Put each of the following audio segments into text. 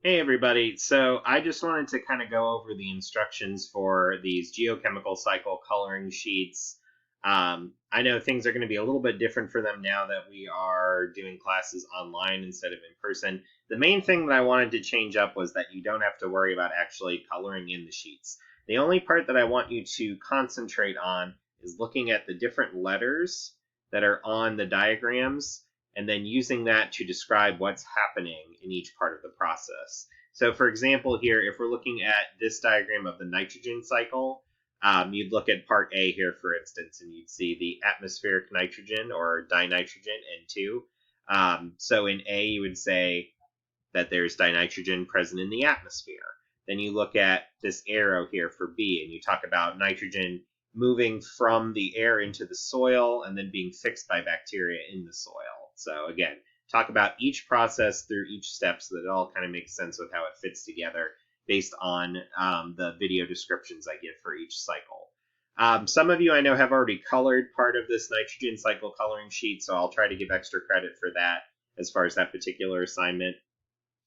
Hey everybody, so I just wanted to kind of go over the instructions for these geochemical cycle coloring sheets. I know things are going to be a little bit different for them now that we are doing classes online instead of in person. The main thing that I wanted to change up was that you don't have to worry about actually coloring in the sheets. The only part that I want you to concentrate on is looking at the different letters that are on the diagrams and then using that to describe what's happening in each part of the process. So, for example, here, if we're looking at this diagram of the nitrogen cycle, you'd look at part A here, for instance, and you'd see the atmospheric nitrogen or dinitrogen N2. So in A, you would say that there's dinitrogen present in the atmosphere. Then you look at this arrow here for B, and you talk about nitrogen moving from the air into the soil and then being fixed by bacteria in the soil. So again, talk about each process through each step so that it all kind of makes sense with how it fits together based on the video descriptions I give for each cycle. Some of you I know have already colored part of this nitrogen cycle coloring sheet, so I'll try to give extra credit for that as far as that particular assignment.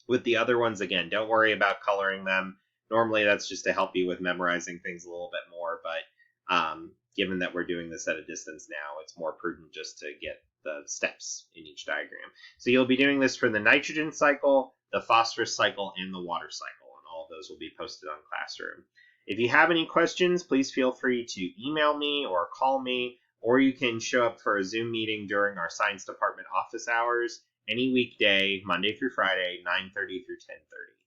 With the other ones, again, don't worry about coloring them. Normally, that's just to help you with memorizing things a little bit more, but given that we're doing this at a distance now, it's more prudent just to get the steps in each diagram. So you'll be doing this for the nitrogen cycle, the phosphorus cycle, and the water cycle, and all of those will be posted on Classroom. If you have any questions, please feel free to email me or call me, or you can show up for a Zoom meeting during our science department office hours any weekday, Monday through Friday, 9:30 through 10:30.